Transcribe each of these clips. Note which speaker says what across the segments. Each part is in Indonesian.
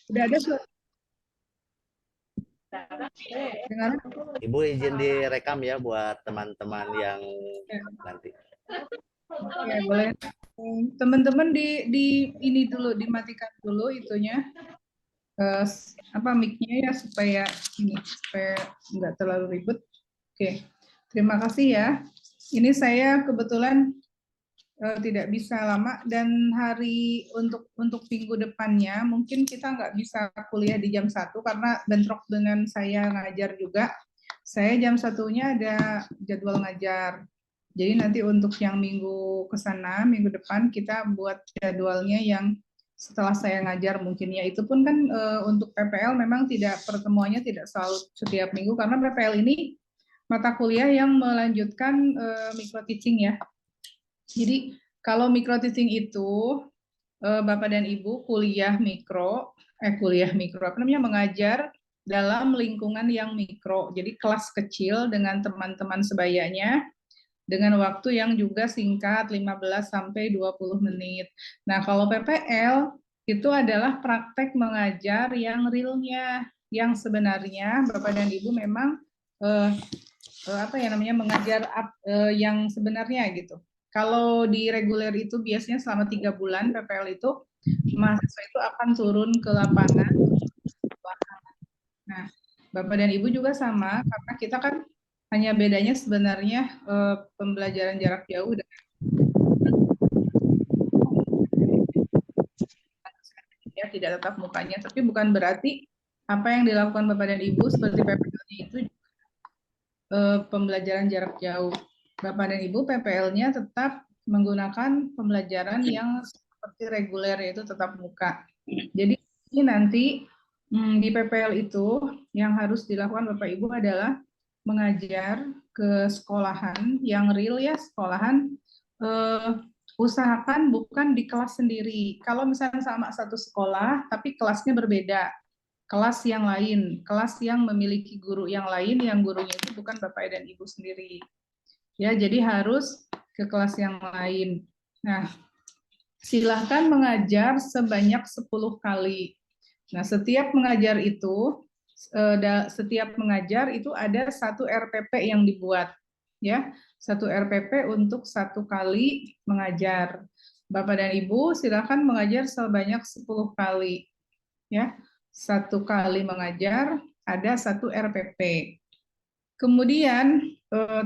Speaker 1: Udah ada suara dengar?
Speaker 2: Ibu izin direkam ya buat teman-teman yang
Speaker 1: Ya,
Speaker 2: nanti.
Speaker 1: ya boleh. Teman-teman di ini dulu dimatikan dulu itunya apa mic-nya ya supaya ini supaya nggak terlalu ribet. Oke, terima kasih ya. Ini saya kebetulan tidak bisa lama dan hari untuk minggu depannya mungkin kita nggak bisa kuliah di jam 1 karena bentrok dengan saya ngajar juga. Saya jam satunya ada jadwal ngajar. Jadi nanti untuk yang minggu ke sana, minggu depan kita buat jadwalnya yang setelah saya ngajar mungkin ya. Itu pun kan untuk PPL memang tidak pertemuannya tidak selalu setiap minggu karena PPL ini mata kuliah yang melanjutkan micro teaching ya. Jadi kalau micro teaching itu Bapak dan Ibu kuliah mikro apa namanya mengajar dalam lingkungan yang mikro. Jadi kelas kecil dengan teman-teman sebayanya dengan waktu yang juga singkat 15 sampai 20 menit. Nah, kalau PPL itu adalah praktek mengajar yang realnya, yang sebenarnya Bapak dan Ibu memang apa ya namanya mengajar yang sebenarnya gitu. Kalau di reguler itu biasanya selama 3 bulan PPL itu mahasiswa itu akan turun ke lapangan. Nah, Bapak dan Ibu juga sama karena kita kan hanya bedanya sebenarnya pembelajaran jarak jauh dengan ya tidak tetap mukanya, tapi bukan berarti apa yang dilakukan Bapak dan Ibu seperti PPL-nya itu pembelajaran jarak jauh. Bapak dan Ibu PPL-nya tetap menggunakan pembelajaran yang seperti reguler yaitu tetap muka. Jadi ini nanti di PPL itu yang harus dilakukan Bapak Ibu adalah mengajar ke sekolahan yang real ya, sekolahan usahakan bukan di kelas sendiri. Kalau misalnya sama satu sekolah tapi kelasnya berbeda, kelas yang lain, kelas yang memiliki guru yang lain, yang gurunya itu bukan Bapak dan Ibu sendiri. Ya, jadi harus ke kelas yang lain. Nah, silahkan mengajar sebanyak 10 kali. Nah, setiap mengajar itu ada satu RPP yang dibuat, ya, satu RPP untuk satu kali mengajar. Bapak dan Ibu silakan mengajar sebanyak 10 kali, ya. Satu kali mengajar ada satu RPP. Kemudian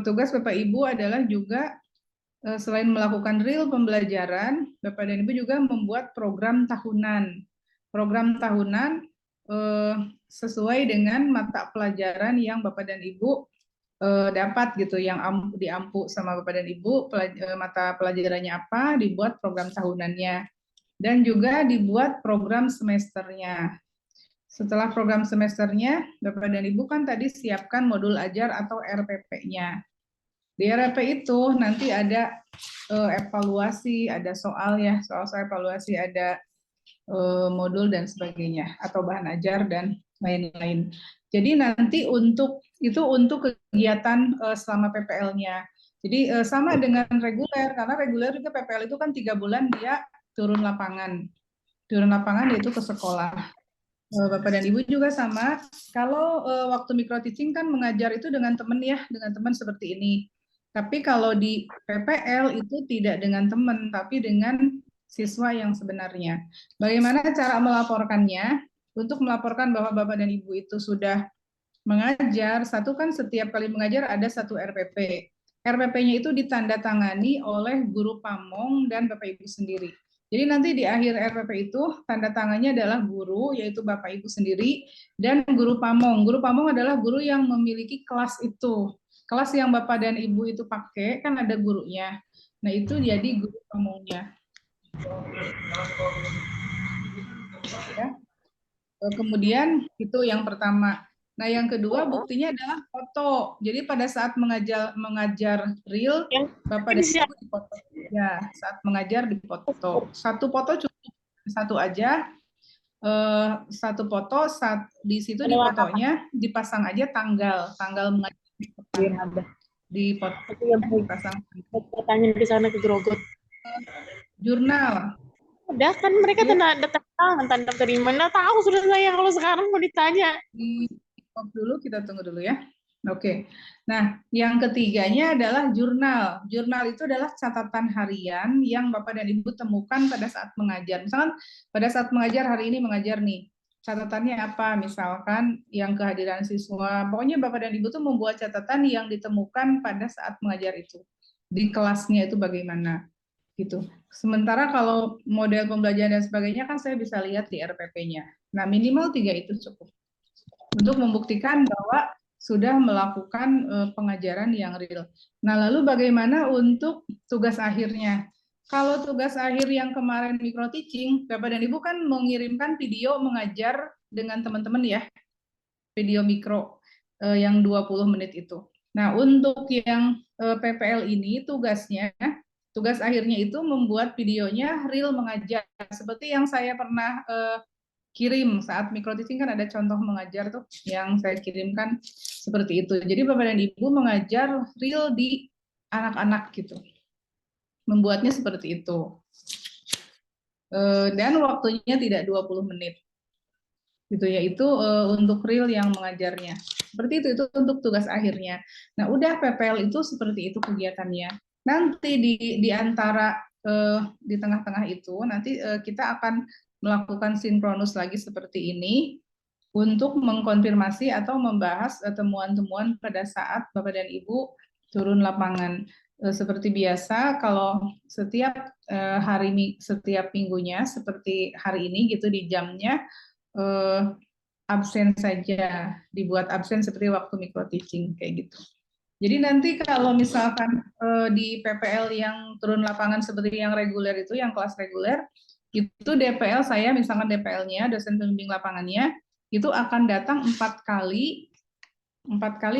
Speaker 1: tugas Bapak Ibu adalah juga selain melakukan real pembelajaran, Bapak dan Ibu juga membuat program tahunan. Program tahunan sesuai dengan mata pelajaran yang Bapak dan Ibu dapat gitu, yang diampu sama Bapak dan Ibu, mata pelajarannya apa, dibuat program tahunannya. Dan juga dibuat program semesternya. Setelah program semesternya, Bapak dan Ibu kan tadi siapkan modul ajar atau RPP-nya. Di RPP itu nanti ada evaluasi, ada soal ya, soal evaluasi, ada modul dan sebagainya, atau bahan ajar dan lain-lain. Jadi nanti untuk kegiatan selama PPL-nya. Jadi sama dengan reguler, karena reguler juga PPL itu kan 3 bulan dia turun lapangan. Turun lapangan yaitu ke sekolah. Bapak dan Ibu juga sama. Kalau waktu micro teaching kan mengajar itu dengan teman ya, dengan teman seperti ini. Tapi kalau di PPL itu tidak dengan teman, tapi dengan siswa yang sebenarnya. Bagaimana cara melaporkannya? Untuk melaporkan bahwa Bapak dan Ibu itu sudah mengajar, satu kan setiap kali mengajar ada satu RPP. RPP-nya itu ditandatangani oleh guru pamong dan Bapak Ibu sendiri. Jadi nanti di akhir RPP itu tanda tangannya adalah guru, yaitu Bapak Ibu sendiri, dan guru pamong. Guru pamong adalah guru yang memiliki kelas itu. Kelas yang Bapak dan Ibu itu pakai, kan ada gurunya. Nah itu jadi guru pamongnya. Ya. Kemudian itu yang pertama. Nah, yang kedua buktinya adalah foto. Jadi pada saat mengajar real, Bapak dan Ibu dipoto. Ya, saat mengajar dipoto. Satu foto cukup, satu aja. Satu foto, di situ di fotonya dipasang aja tanggal mengajar di foto dipasang.
Speaker 3: Tanya di sana ke Grogot.
Speaker 1: Jurnal.
Speaker 3: Udah kan mereka datang mantan terima. Nggak tahu sudah saya kalau sekarang mau ditanya.
Speaker 1: Stop dulu, kita tunggu dulu ya. Oke. Nah, yang ketiganya adalah jurnal. Jurnal itu adalah catatan harian yang Bapak dan Ibu temukan pada saat mengajar. Misalkan pada saat mengajar hari ini mengajar nih, catatannya apa? Misalkan yang kehadiran siswa. Pokoknya Bapak dan Ibu tuh membuat catatan yang ditemukan pada saat mengajar itu. Di kelasnya itu bagaimana? Gitu. Sementara kalau model pembelajaran dan sebagainya kan saya bisa lihat di RPP-nya. Nah, minimal 3 itu cukup untuk membuktikan bahwa sudah melakukan pengajaran yang real. Nah, lalu bagaimana untuk tugas akhirnya? Kalau tugas akhir yang kemarin micro teaching, Bapak dan Ibu kan mengirimkan video mengajar dengan teman-teman ya, video mikro yang 20 menit itu. Nah, untuk yang PPL ini tugasnya, tugas akhirnya itu membuat videonya real mengajar. Seperti yang saya pernah kirim saat micro teaching kan ada contoh mengajar tuh yang saya kirimkan seperti itu. Jadi Bapak dan Ibu mengajar real di anak-anak gitu. Membuatnya seperti itu. Dan waktunya tidak 20 menit. Gitu ya, itu untuk real yang mengajarnya. Seperti itu untuk tugas akhirnya. Nah, udah PPL itu seperti itu kegiatannya. Nanti di antara di tengah-tengah itu nanti kita akan melakukan sinkronus lagi seperti ini untuk mengkonfirmasi atau membahas temuan-temuan pada saat Bapak dan Ibu turun lapangan. Seperti biasa kalau setiap setiap minggunya seperti hari ini gitu di jamnya absen saja, dibuat absen seperti waktu micro teaching kayak gitu. Jadi nanti kalau misalkan di PPL yang turun lapangan seperti yang reguler itu, yang kelas reguler, itu DPL saya, misalkan DPL-nya, dosen pembimbing lapangannya, itu akan datang 4 kali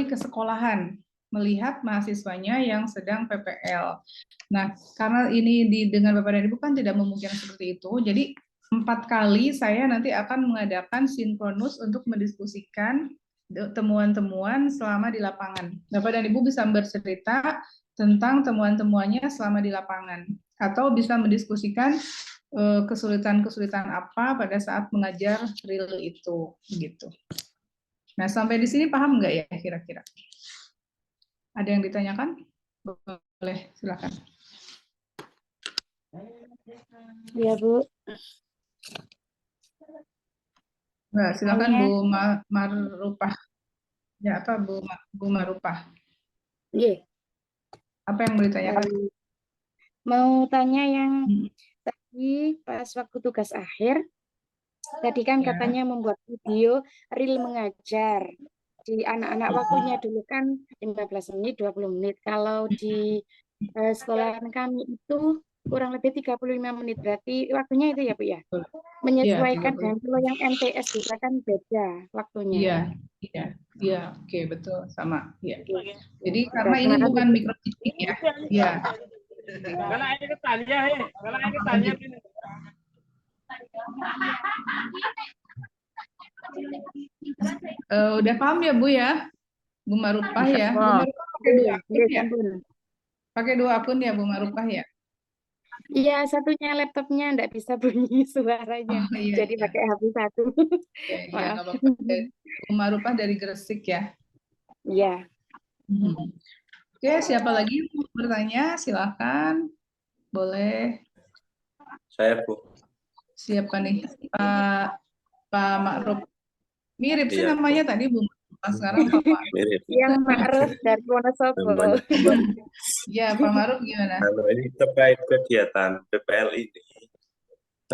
Speaker 1: ke sekolahan, melihat mahasiswanya yang sedang PPL. Nah, karena ini dengan Bapak dan Ibu kan tidak memungkinkan seperti itu, jadi 4 kali saya nanti akan mengadakan sinkronus untuk mendiskusikan temuan-temuan selama di lapangan. Bapak dan Ibu bisa bercerita tentang temuan-temuannya selama di lapangan, atau bisa mendiskusikan kesulitan-kesulitan apa pada saat mengajar real itu, gitu. Nah, sampai di sini paham nggak ya kira-kira? Ada yang ditanyakan? Boleh, silakan.
Speaker 4: Ya, Bu.
Speaker 1: Nah, silakan Bu Marupah. Ya, apa Bu Marupah?
Speaker 4: Iya.
Speaker 1: Apa yang mau ditanyakan?
Speaker 4: Mau tanya yang tadi pas waktu tugas akhir, tadi kan
Speaker 1: Ya.
Speaker 4: katanya membuat video real mengajar. Di anak-anak waktunya dulu kan 15 menit, 20 menit. Kalau di sekolahan kami itu kurang lebih 35 menit. Berarti waktunya itu ya, Bu ya? Menyesuaikan dengan kalau yang MTS juga kan beda waktunya.
Speaker 1: Iya, oke, betul, sama. Iya. Jadi karena ini bukan micro teaching ya. Iya.
Speaker 3: Kalau ada tanya, kalau ada tanya.
Speaker 1: Udah paham ya Bu ya? Bu Marupah ya. Bu Marupah pakai 2 akun ya? Pakai 2 akun ya Bu Marupah ya?
Speaker 4: Iya, satunya laptopnya enggak bisa bunyi suaranya.
Speaker 1: Iya,
Speaker 4: Jadi
Speaker 1: iya.
Speaker 4: pakai HP satu.
Speaker 1: Iya, nggak apa-apa. Bu Marupah dari Gresik ya?
Speaker 4: Iya.
Speaker 1: Oke, siapa lagi yang mau bertanya? Silakan. Boleh.
Speaker 5: Saya, Bu.
Speaker 1: Siapa nih? Pak Ma'ruf. Mirip sih
Speaker 5: Iya,
Speaker 1: namanya
Speaker 5: Bu.
Speaker 1: tadi Bu Ma'ruf. Sekarang Pak Ma'ruf.
Speaker 5: Mirip.
Speaker 4: Yang Ma'ruf dari Wonosobo.
Speaker 1: Ya, Pak Ma'ruf gimana?
Speaker 5: Kalau ini terkait kegiatan PPL ini.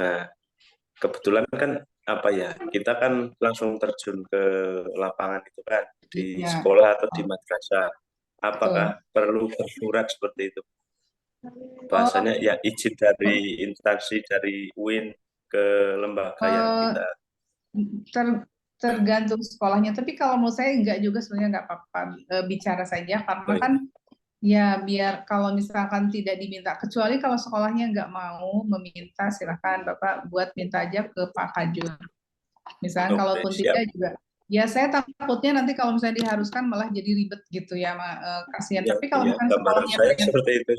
Speaker 5: Nah, kebetulan kan apa ya, kita kan langsung terjun ke lapangan itu kan di sekolah atau di madrasah. Apakah perlu bersurat seperti itu? Bahasanya ya izin dari instansi dari UIN ke lembaga yang kita.
Speaker 1: Tergantung sekolahnya. Tapi kalau menurut saya enggak juga sebenarnya enggak apa-apa bicara saja karena kan ya biar kalau misalkan tidak diminta, kecuali kalau sekolahnya nggak mau meminta, silakan Bapak buat minta aja ke Pak Kajur. Misalnya kalaupun tidak juga, ya saya takutnya nanti kalau misalnya diharuskan malah jadi ribet gitu ya, kasihan. Tapi kalau misalnya sekolahnya
Speaker 5: saya seperti itu.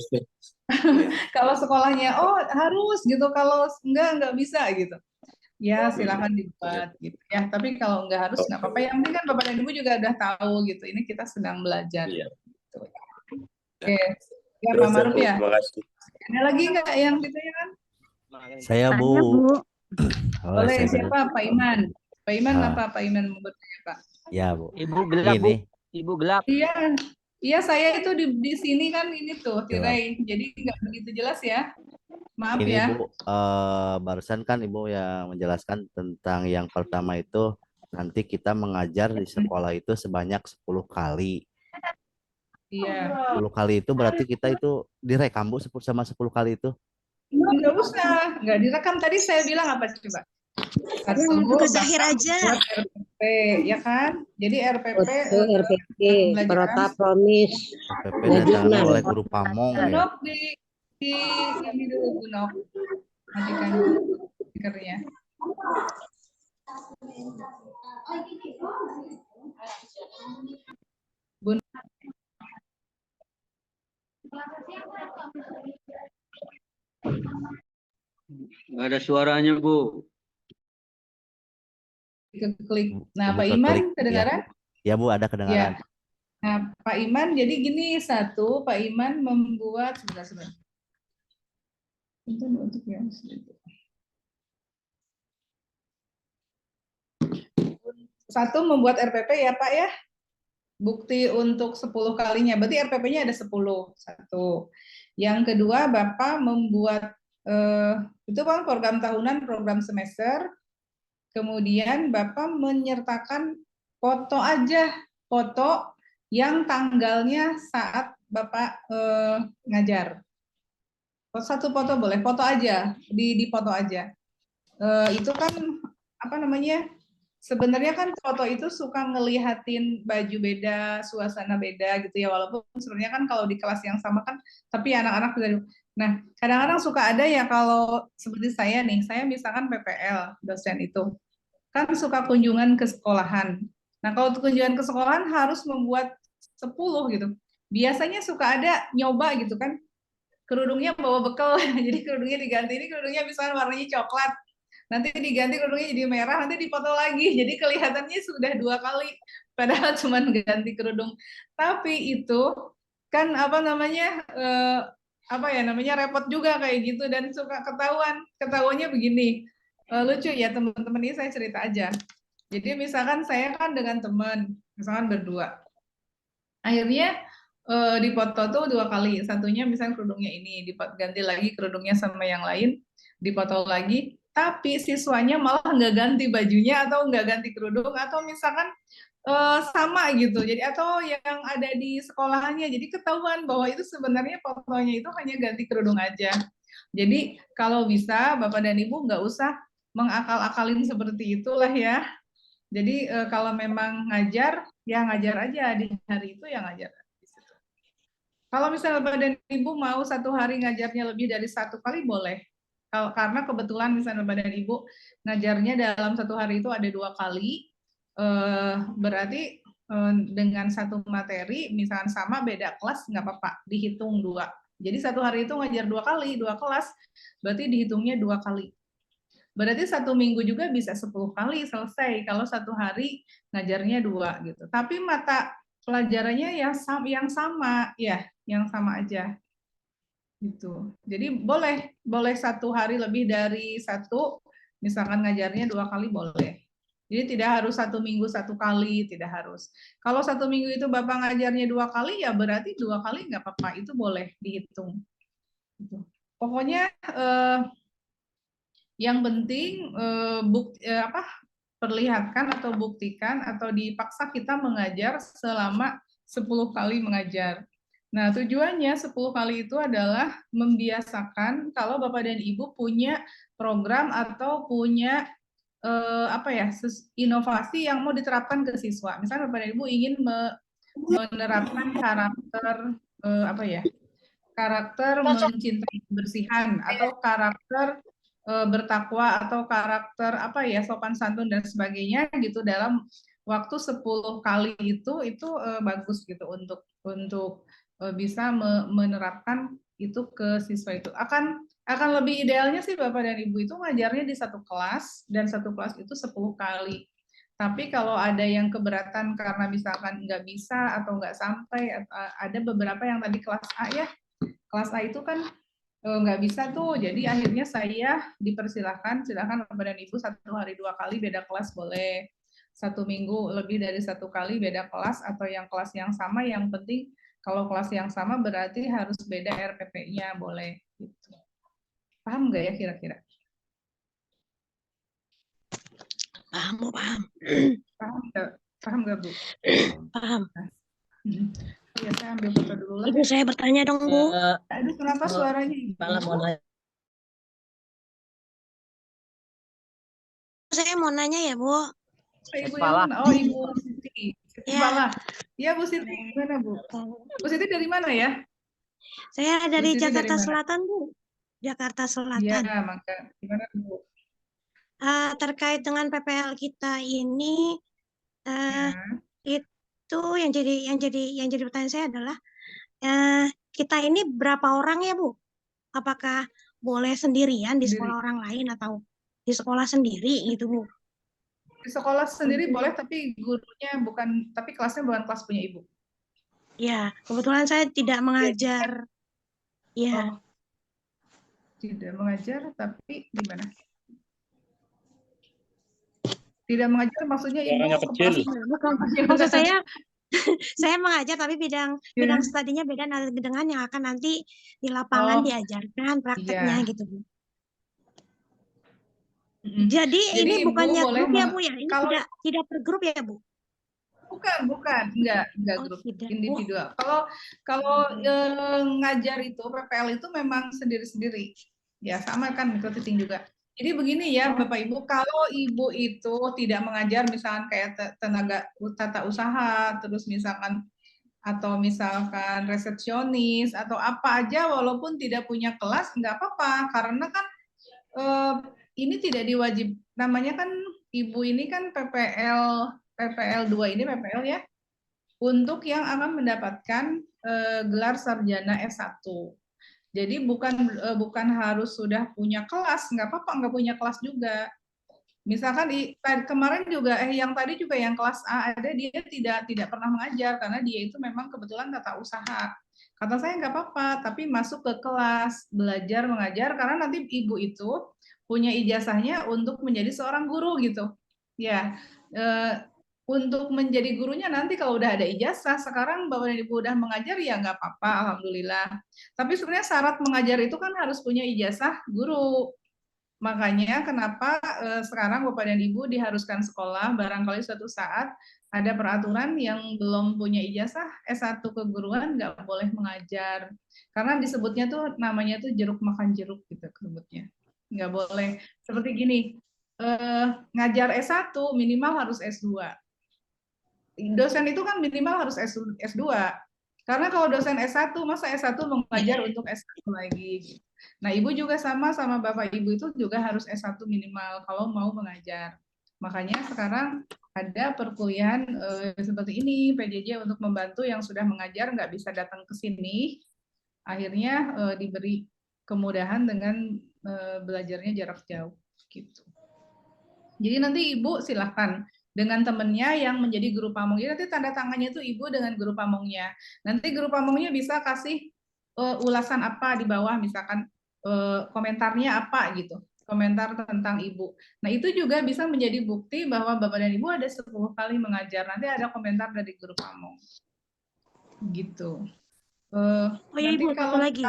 Speaker 1: Kalau sekolahnya, oh harus gitu, kalau enggak bisa gitu. ya silakan dibuat gitu ya. Tapi kalau nggak harus nggak apa-apa. Yang penting kan Bapak dan Ibu juga udah tahu gitu. Ini kita sedang belajar.
Speaker 5: Iya.
Speaker 1: Gitu. Oke, ya
Speaker 5: Terus
Speaker 1: Pak Maruf
Speaker 5: Bu,
Speaker 1: ya.
Speaker 5: terima kasih.
Speaker 1: Ada lagi nggak yang ditanyakan?
Speaker 2: Saya
Speaker 4: Tanya,
Speaker 2: Bu.
Speaker 4: Bu.
Speaker 2: Oh,
Speaker 1: Boleh
Speaker 2: saya
Speaker 1: siapa? Pak Iman. Pak Iman
Speaker 2: Ah.
Speaker 1: apa? Pak Iman mau bertanya Pak?
Speaker 2: Ya Bu.
Speaker 6: Ibu gelap, Bu.
Speaker 2: Ini
Speaker 6: Ibu gelap.
Speaker 1: Iya, iya saya itu di sini kan ini tuh
Speaker 2: Gelap.
Speaker 1: tirai, jadi nggak begitu jelas ya. Maaf
Speaker 2: ini
Speaker 1: ya.
Speaker 2: Bu, barusan kan Ibu yang menjelaskan tentang yang pertama itu nanti kita mengajar di sekolah itu sebanyak 10 kali.
Speaker 1: Iya.
Speaker 2: 10 kali itu berarti kita itu direkam Bu sama 10 kali itu.
Speaker 1: Nggak usah, nggak direkam. Tadi saya bilang apa coba? Satu,
Speaker 7: Tugas akhir aja.
Speaker 1: buat RPP, ya kan? Jadi RPP,
Speaker 7: RPP,
Speaker 1: pembelajaran
Speaker 7: Prota Promis.
Speaker 2: PPP ditandatangani oleh guru Pamong ya.
Speaker 1: Nok di ini dulu Bu Nok. Matikan dulu speakernya. Bu
Speaker 6: Nggak ada suaranya, Bu.
Speaker 1: klik. Nah,
Speaker 2: Bu,
Speaker 1: Pak
Speaker 2: klik,
Speaker 1: Iman
Speaker 2: ya.
Speaker 1: kedengaran?
Speaker 2: Ya Bu, ada kedengaran.
Speaker 1: Ya. Nah, Pak Iman, jadi gini, satu, Pak Iman membuat, sebentar. Untuk ya, satu, membuat RPP ya Pak ya, bukti untuk 10 kalinya, berarti RPP-nya ada 10, satu. Yang kedua, Bapak membuat, itu kan program tahunan, program semester, kemudian Bapak menyertakan foto aja, foto yang tanggalnya saat Bapak ngajar. Satu foto boleh, foto aja, di foto aja. Itu kan apa namanya? Sebenarnya kan foto itu suka ngelihatin baju beda, suasana beda gitu ya. Walaupun sebenarnya kan kalau di kelas yang sama kan, tapi anak-anak juga. Nah, kadang-kadang suka ada ya kalau seperti saya nih, saya misalkan PPL dosen itu kan suka kunjungan ke sekolahan. Nah, kalau kunjungan ke sekolahan harus membuat 10 gitu. Biasanya suka ada nyoba gitu kan, kerudungnya bawa bekal, jadi kerudungnya diganti, ini kerudungnya misalnya warnanya coklat, nanti diganti kerudungnya jadi merah, nanti dipoto lagi, jadi kelihatannya sudah 2 kali, padahal cuma ganti kerudung. Tapi itu kan apa namanya, apa ya namanya, repot juga kayak gitu, dan suka ketahuannya begini, lucu ya teman-teman, ini saya cerita aja. Jadi misalkan saya kan dengan teman, misalkan berdua, akhirnya dipoto tuh 2 kali, satunya misalnya kerudungnya ini, diganti lagi kerudungnya sama yang lain, dipoto lagi, tapi siswanya malah nggak ganti bajunya atau nggak ganti kerudung, atau misalkan sama gitu, jadi atau yang ada di sekolahannya, jadi ketahuan bahwa itu sebenarnya fotonya itu hanya ganti kerudung aja. Jadi kalau bisa Bapak dan Ibu nggak usah mengakal-akalin seperti itulah ya. Jadi kalau memang ngajar, ya ngajar aja di hari itu, ya ngajar. Kalau misalnya Bapak dan Ibu mau 1 hari ngajarnya lebih dari 1 kali, boleh. Karena kebetulan misalnya Bapak dan Ibu ngajarnya dalam 1 hari itu ada 2 kali, berarti dengan 1 materi, misalkan sama beda kelas, nggak apa-apa, dihitung 2. Jadi 1 hari itu ngajar 2 kali, 2 kelas, berarti dihitungnya 2 kali. Berarti 1 minggu juga bisa 10 kali selesai, kalau 1 hari ngajarnya 2 gitu. Tapi mata pelajarannya yang sama ya, yang sama aja gitu. Jadi boleh 1 hari lebih dari 1, misalkan ngajarnya 2 kali boleh. Jadi tidak harus 1 minggu 1 kali, tidak harus. Kalau 1 minggu itu Bapak ngajarnya 2 kali, ya berarti 2 kali nggak apa-apa, itu boleh dihitung. Gitu. Pokoknya yang penting perlihatkan atau buktikan atau dipaksa kita mengajar selama 10 kali mengajar. Nah, tujuannya 10 kali itu adalah membiasakan kalau Bapak dan Ibu punya program atau punya inovasi yang mau diterapkan ke siswa. Misalnya Bapak dan Ibu ingin menerapkan karakter karakter mencintai kebersihan, atau karakter bertakwa, atau karakter sopan santun dan sebagainya gitu dalam waktu 10 kali itu bagus gitu untuk bisa menerapkan itu ke siswa itu. Akan Akan lebih idealnya sih Bapak dan Ibu itu ngajarnya di satu kelas, dan satu kelas itu 10 kali. Tapi kalau ada yang keberatan karena misalkan nggak bisa atau nggak sampai, ada beberapa yang tadi kelas A ya, kelas A itu kan nggak bisa tuh, jadi akhirnya saya dipersilahkan, silakan Bapak dan Ibu 1 hari 2 kali beda kelas boleh, 1 minggu lebih dari 1 kali beda kelas, atau yang kelas yang sama, yang penting kalau kelas yang sama berarti harus beda RPP-nya boleh. Gitu. Paham nggak ya kira-kira?
Speaker 7: Paham, Bu, paham.
Speaker 1: Paham nggak? Paham nggak Bu?
Speaker 7: Paham.
Speaker 1: Ya, saya ambil foto dulu lah.
Speaker 7: Ibu, saya bertanya dong, Bu.
Speaker 1: Aduh, kenapa suaranya Ibu?
Speaker 7: Saya mau nanya ya, Bu.
Speaker 1: Ibu yang mana? Oh, Ibu Siti. Siti
Speaker 7: Ya.
Speaker 1: Bala. Ya, Bu Siti. Gimana, Bu? Bu Siti dari mana ya?
Speaker 7: Saya dari
Speaker 1: Siti
Speaker 7: Jakarta
Speaker 1: dari mana?
Speaker 7: Selatan, Bu. Jakarta
Speaker 1: Iya,
Speaker 7: Selatan.
Speaker 1: maka gimana, Bu?
Speaker 7: Terkait dengan PPL kita ini,
Speaker 1: Ya.
Speaker 7: itu yang jadi pertanyaan saya adalah kita ini berapa orang ya, Bu? Apakah boleh sendirian di sekolah orang lain atau di sekolah sendiri gitu, Bu?
Speaker 1: Di sekolah sendiri boleh, tapi gurunya bukan, tapi kelasnya bukan kelas punya Ibu.
Speaker 7: Ya, kebetulan saya tidak mengajar. Ya.
Speaker 1: Oh, tidak mengajar, tapi gimana? Tidak mengajar maksudnya Ibu
Speaker 5: kecil.
Speaker 7: Bukan. Maksud saya mengajar tapi bidang studinya beda dengan yang akan nanti di lapangan diajarkan prakteknya gitu, Bu. Jadi ini
Speaker 1: Ibu
Speaker 7: bukannya
Speaker 1: boleh
Speaker 7: grup ya, Bu ya? Ini
Speaker 1: kalau
Speaker 7: tidak per grup ya, Bu?
Speaker 1: bukan, enggak grup, individual. Kalau ngajar itu PPL itu memang sendiri-sendiri. Ya, sama kan microteaching juga. Jadi begini ya Bapak Ibu, kalau Ibu itu tidak mengajar misalkan kayak tenaga tata usaha, terus misalkan atau misalkan resepsionis atau apa aja walaupun tidak punya kelas nggak apa-apa, karena kan ini tidak diwajib, namanya kan Ibu ini kan PPL 2 ini PPL ya, untuk yang akan mendapatkan gelar sarjana S1. Jadi bukan harus sudah punya kelas, nggak apa-apa nggak punya kelas juga. Misalkan kemarin juga yang tadi juga yang kelas A ada, dia tidak pernah mengajar karena dia itu memang kebetulan tata usaha. Kata saya nggak apa-apa, tapi masuk ke kelas belajar mengajar karena nanti Ibu itu punya ijazahnya untuk menjadi seorang guru gitu. Ya, untuk menjadi gurunya nanti kalau udah ada ijazah, sekarang Bapak dan Ibu udah mengajar ya nggak apa-apa, alhamdulillah. Tapi sebenarnya syarat mengajar itu kan harus punya ijazah guru. Makanya kenapa sekarang Bapak dan Ibu diharuskan sekolah, barangkali suatu saat ada peraturan yang belum punya ijazah S1 keguruan nggak boleh mengajar. Karena disebutnya tuh namanya tuh jeruk makan jeruk gitu sebutnya. Nggak boleh. Seperti gini, ngajar S1 minimal harus S2. Dosen itu kan minimal harus S2. Karena kalau dosen S1, masa S1 mengajar untuk S1 lagi. Nah, Ibu juga sama Bapak Ibu itu juga harus S1 minimal kalau mau mengajar. Makanya sekarang ada perkuliahan seperti ini, PJJ untuk membantu yang sudah mengajar nggak bisa datang ke sini, akhirnya diberi kemudahan dengan belajarnya jarak jauh. Gitu. Jadi nanti Ibu silahkan dengan temennya yang menjadi guru pamong. Jadi nanti tanda tangannya itu Ibu dengan guru pamongnya. Nanti guru pamongnya bisa kasih ulasan apa di bawah, misalkan komentarnya apa gitu, komentar tentang Ibu. Nah itu juga bisa menjadi bukti bahwa Bapak dan Ibu ada 10 kali mengajar. Nanti ada komentar dari guru pamong. Gitu.
Speaker 7: Oh ya Ibu, satu lagi.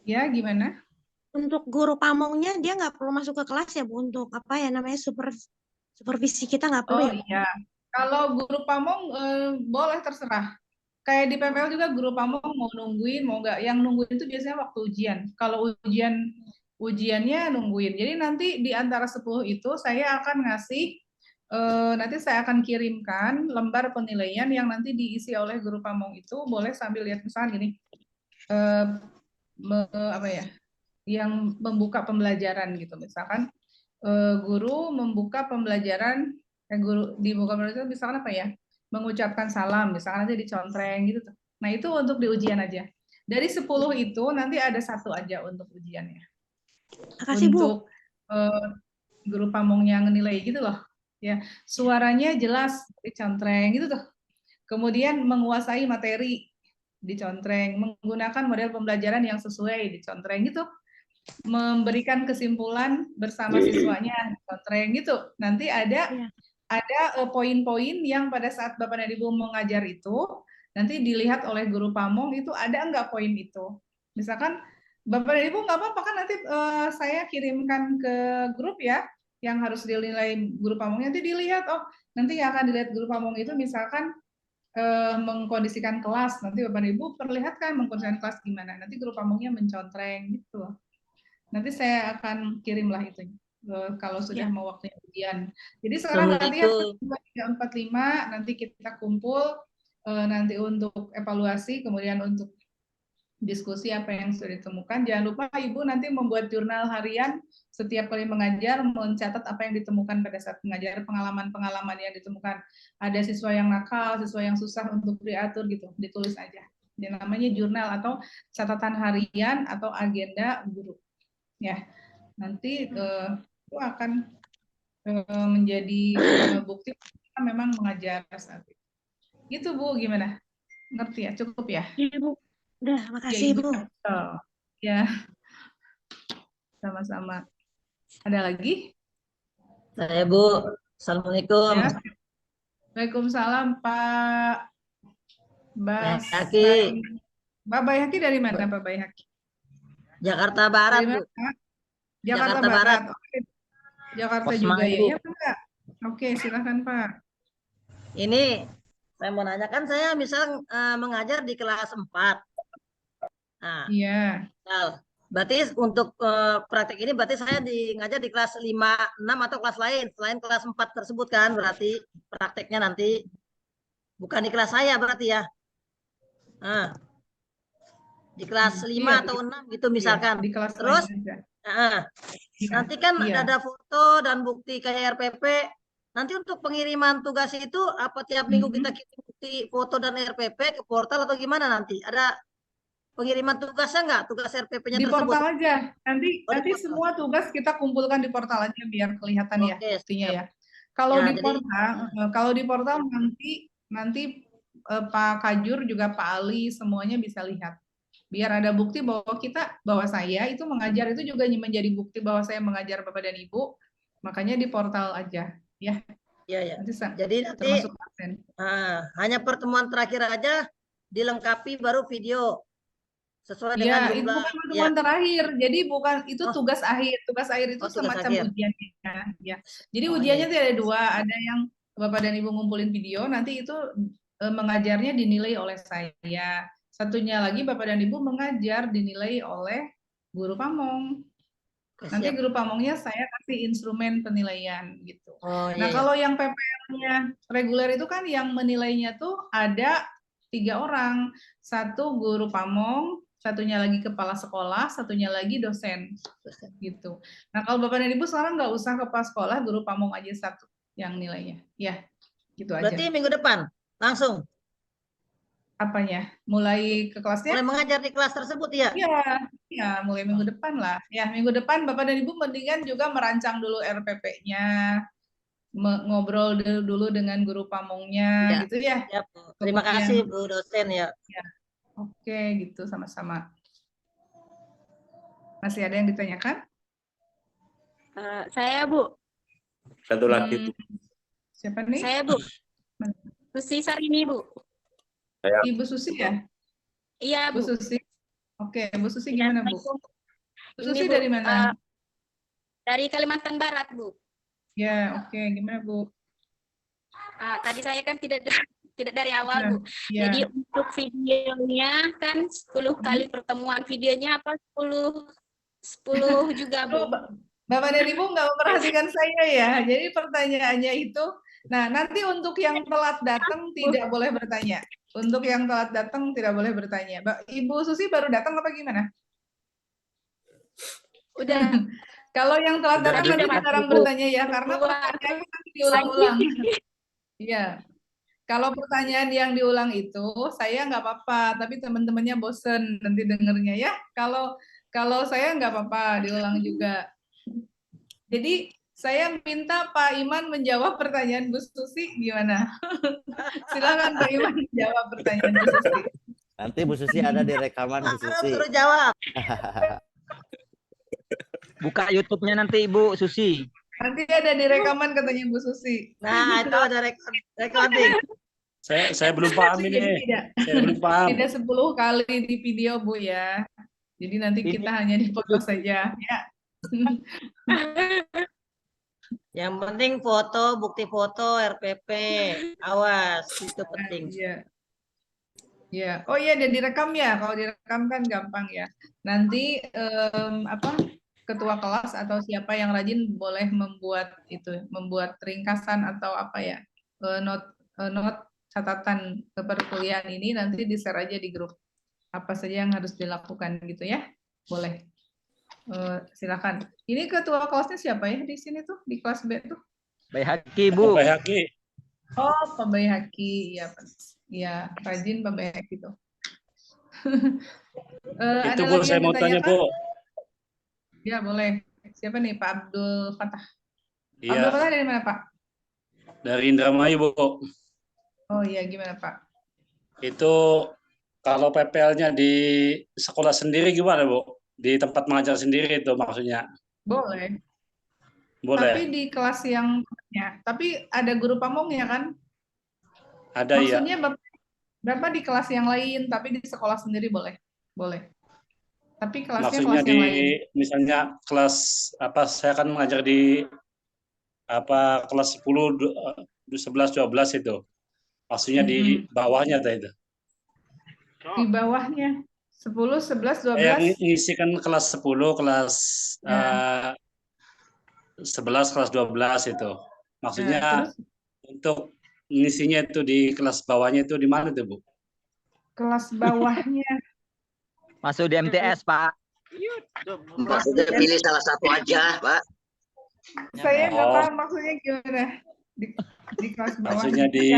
Speaker 1: Ya gimana?
Speaker 7: Untuk guru pamongnya dia nggak perlu masuk ke kelas ya Bu, untuk apa ya namanya supervisi kita nggak perlu ya?
Speaker 1: Oh iya, kalau guru pamong boleh terserah. Kayak di PPL juga guru pamong mau nungguin, mau nggak. Yang nungguin itu biasanya waktu ujian. Kalau ujiannya nungguin. Jadi nanti di antara 10 itu saya akan ngasih, nanti saya akan kirimkan lembar penilaian yang nanti diisi oleh guru pamong itu. Boleh sambil lihat misalnya gini, apa ya, yang membuka pembelajaran gitu. Misalkan guru membuka pembelajaran, guru dibuka pembelajaran misalkan apa ya, mengucapkan salam, misalkan nanti dicontreng gitu tuh. Nah itu untuk di ujian aja. Dari 10 itu nanti ada 1 aja untuk ujiannya.
Speaker 7: Makasih, Bu.
Speaker 1: Untuk guru pamongnya ngenilai gitu loh. Ya, suaranya jelas dicontreng gitu tuh. Kemudian menguasai materi dicontreng, menggunakan model pembelajaran yang sesuai dicontreng gitu. Memberikan kesimpulan bersama siswanya dicontreng gitu. Nanti ada poin-poin yang pada saat Bapak dan Ibu mengajar itu nanti dilihat oleh guru pamong itu ada enggak poin itu. Misalkan Bapak dan Ibu nggak apa-apa kan nanti saya kirimkan ke grup ya yang harus dinilai guru pamongnya, nanti dilihat nanti yang akan dilihat guru pamong itu misalkan mengkondisikan kelas, nanti Bapak dan Ibu perlihatkan mengkondisikan kelas gimana, nanti guru pamongnya mencontreng gitu. Nanti saya akan kirimlah itu kalau sudah mau waktunya ujian. Jadi sekarang latihan 1, 2, 3, 4, 5, nanti kita kumpul nanti untuk evaluasi, kemudian untuk diskusi apa yang sudah ditemukan. Jangan lupa Ibu nanti membuat jurnal harian setiap kali mengajar, mencatat apa yang ditemukan pada saat mengajar, pengalaman-pengalaman yang ditemukan. Ada siswa yang nakal, siswa yang susah untuk diatur gitu, ditulis aja. Yang namanya jurnal atau catatan harian atau agenda guru. Ya, nanti itu akan menjadi bukti kita memang mengajar saat itu. Gitu Bu, gimana? Ngerti ya? Cukup ya?
Speaker 7: Iya, Bu. Udah,
Speaker 1: Ya,
Speaker 7: makasih,
Speaker 1: Ibu.
Speaker 7: Bu.
Speaker 1: Ya, sama-sama. Ada lagi?
Speaker 8: Saya Bu. Assalamualaikum.
Speaker 1: Ya. Waalaikumsalam Pak
Speaker 8: Bayhaki.
Speaker 1: Pak Bayhaki dari mana Pak Bayhaki?
Speaker 8: Jakarta Barat, Bu.
Speaker 1: Jakarta Barat. Oke. Jakarta juga ya, Pak. Oke, silakan Pak.
Speaker 8: Ini saya mau nanya, kan saya misal mengajar di kelas 4. Nah,
Speaker 1: iya.
Speaker 8: Berarti untuk praktik ini berarti saya ngajar di kelas 5, 6 atau kelas lain selain kelas 4 tersebut kan, berarti prakteknya nanti bukan di kelas saya berarti ya. Nah, di kelas 5 atau 6 gitu misalkan.
Speaker 1: Di kelas
Speaker 8: terus nanti kan ada foto dan bukti kayak RPP. Nanti untuk pengiriman tugas itu apa tiap minggu kita kirim bukti foto dan RPP ke portal atau gimana nanti? Ada pengiriman tugasnya nggak? Tugas RPP-nya
Speaker 1: di
Speaker 8: tersebut?
Speaker 1: portal aja. Nanti semua tugas kita kumpulkan di portal aja biar kelihatan ya buktinya ya. Kalau di portal nanti Pak Kajur juga Pak Ali semuanya bisa lihat. Biar ada bukti bahwa saya itu mengajar itu juga menjadi bukti bahwa saya mengajar Bapak dan Ibu. Makanya di portal aja ya.
Speaker 8: Iya. Jadi nanti hanya pertemuan terakhir aja dilengkapi baru video sesuai dengan jumlah.
Speaker 1: Itu bukan pertemuan terakhir. Jadi bukan itu tugas akhir. Tugas akhir itu semacam ujiannya ya. Jadi ujiannya tidak ada 2, ada yang Bapak dan Ibu ngumpulin video, nanti itu mengajarnya dinilai oleh saya. Satunya lagi Bapak dan Ibu mengajar dinilai oleh guru pamong. Nanti guru pamongnya saya kasih instrumen penilaian gitu. Nah, kalau yang PPL-nya reguler itu kan yang menilainya tuh ada 3 orang. 1 guru pamong, satunya lagi kepala sekolah, satunya lagi dosen gitu. Nah, kalau Bapak dan Ibu sekarang nggak usah kepala sekolah, guru pamong aja 1 yang nilainya. Ya, gitu aja.
Speaker 8: Berarti minggu depan langsung?
Speaker 1: Apanya? Mulai ke kelasnya?
Speaker 8: Mulai mengajar di kelas tersebut ya?
Speaker 1: Iya, mulai minggu depan lah. Ya, minggu depan Bapak dan Ibu mendingan juga merancang dulu RPP-nya, ngobrol dulu dengan guru pamongnya, gitu ya.
Speaker 8: Terima kasih Bu dosen ya.
Speaker 1: Oke, gitu sama-sama. Masih ada yang ditanyakan?
Speaker 3: Saya Bu.
Speaker 5: Satu lagi.
Speaker 1: Siapa nih?
Speaker 3: Saya Bu. Susi Sarini Bu.
Speaker 1: Ibu Susi ya?
Speaker 3: Iya Bu.
Speaker 1: Bu Susi. Oke, Bu Susi gimana Bu? Bu Susi dari mana?
Speaker 3: Dari Kalimantan Barat Bu.
Speaker 1: Ya, oke. Gimana Bu?
Speaker 3: Tadi saya kan tidak dari awal Bu. Jadi untuk videonya kan 10 kali pertemuan, videonya apa 10 juga Bu.
Speaker 1: Bapak dan Ibu nggak memperhatikan saya ya. Jadi pertanyaannya itu, nah nanti untuk yang telat datang tidak boleh bertanya. Untuk yang telat datang tidak boleh bertanya. Ibu Susi baru datang apa gimana?
Speaker 3: Udah.
Speaker 1: Kalau yang telat datang nanti jarang bertanya ya, karena pertanyaannya nanti diulang-ulang. Iya. Kalau pertanyaan yang diulang itu, saya nggak apa-apa, tapi teman-temannya bosen nanti dengernya ya. Kalau saya nggak apa-apa, diulang juga. Jadi saya minta Pak Iman menjawab pertanyaan Bu Susi gimana? Silakan Pak Iman menjawab pertanyaan Bu Susi.
Speaker 2: Nanti Bu Susi ada di rekaman Bu
Speaker 8: Harus
Speaker 2: Susi.
Speaker 8: suruh jawab.
Speaker 6: Buka YouTube-nya nanti Ibu Susi.
Speaker 1: Nanti ada di rekaman katanya Bu Susi.
Speaker 8: Nah, itu ada recording.
Speaker 9: Saya belum paham
Speaker 1: Jadi
Speaker 9: ini.
Speaker 1: tidak,
Speaker 9: Saya belum paham.
Speaker 1: tidak 10 kali di video Bu ya. Jadi nanti kita hanya dipoto saja ya.
Speaker 8: Yang penting foto, bukti foto, RPP. Awas, itu penting.
Speaker 1: Iya. Ya, oh iya, dan direkam ya. Kalau direkam kan gampang ya. Nanti ketua kelas atau siapa yang rajin boleh membuat membuat ringkasan atau apa ya, not catatan perkuliahan ini nanti di-share aja di grup. Apa saja yang harus dilakukan gitu ya, boleh. Silakan. Ini ketua kelasnya siapa ya di sini tuh, di kelas B tuh?
Speaker 6: Bayhaki Bu.
Speaker 9: Bayhaki.
Speaker 1: Oh, Pak Bayhaki, ya, ya rajin Pak Bayhaki tuh.
Speaker 9: Itu Bu, saya mau tanya Bu.
Speaker 1: Ya boleh. Siapa nih, Pak Abdul Fatah?
Speaker 9: Iya.
Speaker 1: Abdul Fatah dari mana Pak?
Speaker 9: Dari Indramayu Bu.
Speaker 1: Oh iya, gimana Pak?
Speaker 9: Itu kalau PPL-nya di sekolah sendiri gimana Bu? Di tempat mengajar sendiri itu maksudnya?
Speaker 1: Boleh.
Speaker 9: Boleh.
Speaker 1: Tapi di kelas yang ya, tapi ada guru pamongnya kan?
Speaker 9: Ada ya.
Speaker 1: Maksudnya Bapak di kelas yang lain, tapi di sekolah sendiri boleh? Boleh. Tapi kelasnya
Speaker 9: Maksudnya
Speaker 1: kelas
Speaker 9: di
Speaker 1: yang lain.
Speaker 9: misalnya kelas apa, saya kan mengajar di apa kelas 10, 11, 12 itu. Maksudnya di bawahnya itu.
Speaker 1: Di bawahnya 10, 11, 12.
Speaker 9: Yang ngisi kan kelas 10, kelas 11, kelas 12 itu. Maksudnya
Speaker 1: terus?
Speaker 9: untuk ngisinya itu di kelas bawahnya itu di mana tuh Bu?
Speaker 1: Kelas bawahnya.
Speaker 6: Masuk di MTS Pak.
Speaker 10: Maksudnya pilih salah satu aja Pak.
Speaker 1: Saya nggak paham maksudnya gimana. Di kelas bawah.
Speaker 9: Maksudnya di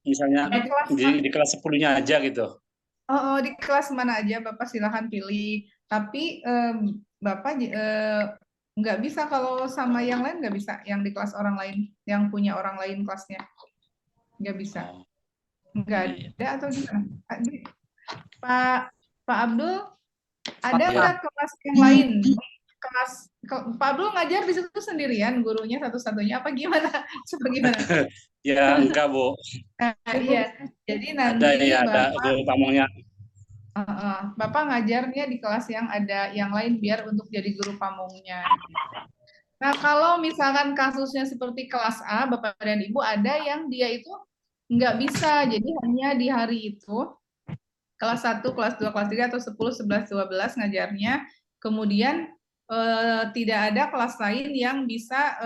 Speaker 9: misalnya di kelas 10-nya aja gitu.
Speaker 1: Oh, di kelas mana aja Bapak silahkan pilih. Tapi Bapak nggak bisa kalau sama yang lain nggak bisa. Yang di kelas orang lain, yang punya orang lain kelasnya. Nggak bisa. Nggak ada atau gimana? Pak Abdul, ada nggak kelas yang lain? Pak Abdul ngajar di situ sendirian, gurunya satu-satunya apa gimana? Coba gimana?
Speaker 9: Ya enggak Bu.
Speaker 1: Iya, jadi nanti
Speaker 9: ada guru pamongnya.
Speaker 1: Bapak ngajarnya di kelas yang ada yang lain biar untuk jadi guru pamongnya. Nah, kalau misalkan kasusnya seperti kelas A, Bapak dan Ibu ada yang dia itu nggak bisa, jadi hanya di hari itu kelas 1, kelas 2, kelas 3 atau 10, 11, 12 ngajarnya, kemudian tidak ada kelas lain yang bisa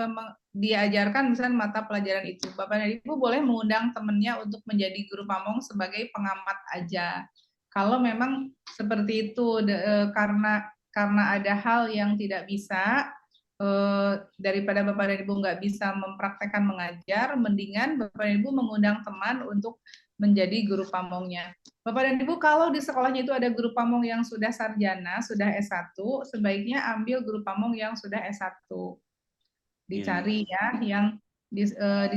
Speaker 1: diajarkan misalnya mata pelajaran itu. Bapak dan Ibu boleh mengundang temannya untuk menjadi guru pamong sebagai pengamat aja. Kalau memang seperti itu karena ada hal yang tidak bisa, daripada Bapak dan Ibu nggak bisa mempraktekkan mengajar, mendingan Bapak dan Ibu mengundang teman untuk menjadi guru pamongnya. Bapak dan Ibu, kalau di sekolahnya itu ada guru pamong yang sudah sarjana, sudah S1, sebaiknya ambil guru pamong yang sudah S1. Dicari ya, yang di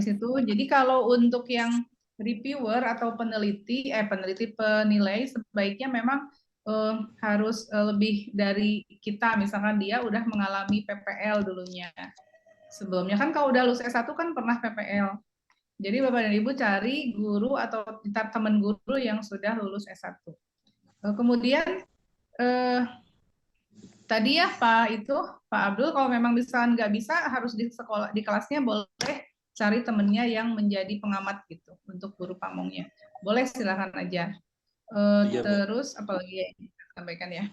Speaker 1: situ. Jadi kalau untuk yang reviewer atau penilai, sebaiknya memang harus lebih dari kita. Misalkan dia udah mengalami PPL dulunya. Sebelumnya kan kalau udah lulus S1 kan pernah PPL. Jadi Bapak dan Ibu cari guru atau teman guru yang sudah lulus S1. Kemudian tadi ya Pak Abdul, kalau memang misalkan nggak bisa harus di sekolah, di kelasnya boleh cari temennya yang menjadi pengamat gitu untuk guru pamongnya. Boleh silakan aja. Terus apalagi yang sampaikan ya.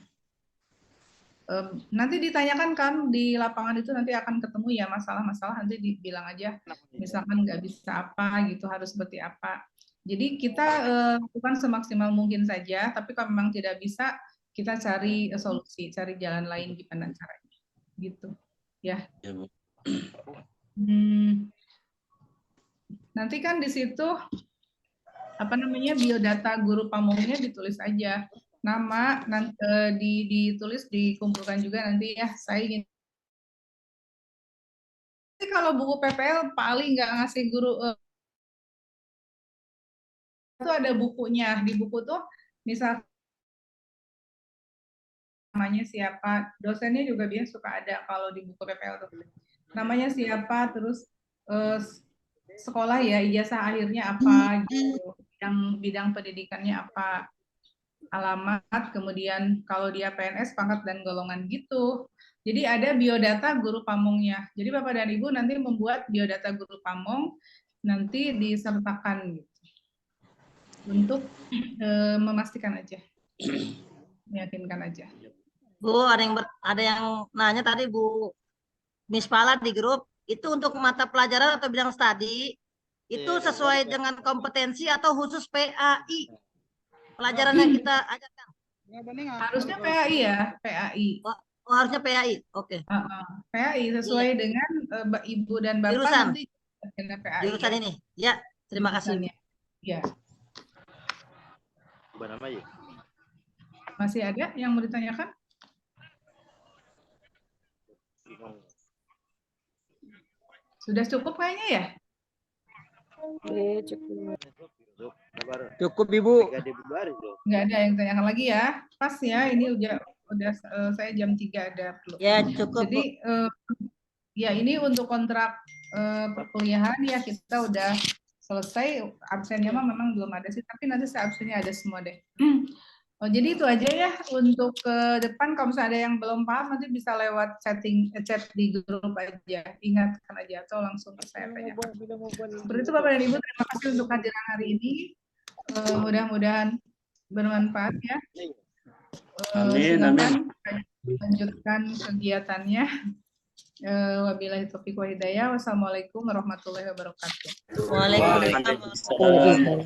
Speaker 1: Nanti ditanyakan kan di lapangan itu nanti akan ketemu ya masalah-masalah, nanti dibilang aja misalkan nggak bisa apa gitu, harus seperti apa. Jadi kita lakukan semaksimal mungkin saja, tapi kalau memang tidak bisa kita cari solusi, cari jalan lain gimana caranya gitu ya. Nanti kan di situ biodata guru pamongnya ditulis aja. Nama nanti ditulis, dikumpulkan juga nanti ya. Saya ingin kalau buku PPL paling nggak ngasih guru itu ada bukunya. Di buku tuh misal namanya siapa, dosennya juga biasa suka ada kalau di buku PPL tuh. Namanya siapa, terus sekolah ya, ijazah akhirnya apa gitu. Bidang pendidikannya apa, alamat, kemudian kalau dia PNS pangkat dan golongan gitu. Jadi ada biodata guru pamongnya. Jadi Bapak dan Ibu nanti membuat biodata guru pamong, nanti disertakan gitu. Untuk memastikan aja, meyakinkan aja.
Speaker 8: Bu, ada yang nanya tadi Bu Miss Pala di grup, itu untuk mata pelajaran atau bidang studi itu sesuai dengan kompetensi atau khusus PAI pelajaran yang kita ajarkan?
Speaker 1: Harusnya PAI ya, PAI.
Speaker 8: Oh, harusnya PAI. Oke.
Speaker 1: PAI sesuai dengan Ibu dan Bapak
Speaker 8: Jurusan.
Speaker 1: nanti PAI.
Speaker 8: Jurusan ini. Ya, terima kasih.
Speaker 1: Ya. Masih ada yang mau ditanyakan? Sudah cukup kayaknya ya?
Speaker 6: Cukup Ibu.
Speaker 1: Nggak ada yang tanyakan lagi ya? Pas ya, ini udah saya jam 3 ada perlu.
Speaker 8: Ya, cukup.
Speaker 1: Jadi ya ini untuk kontrak perkuliahan ya kita udah selesai. Absennya mah memang belum ada sih, tapi nanti absennya ada semua deh. Jadi itu aja ya untuk ke depan. Kalau misalnya ada yang belum paham nanti bisa lewat chat di grup aja, ingatkan aja atau langsung ke saya tanyakan. Seperti itu Bapak dan Ibu, terima kasih untuk kehadiran hari ini. Mudah-mudahan bermanfaat ya.
Speaker 9: Amin, amin.
Speaker 1: Lanjutkan kegiatannya. Wabillahi taufiq wa hidayah. Wassalamualaikum warahmatullahi wabarakatuh.
Speaker 8: Waalaikumsalam.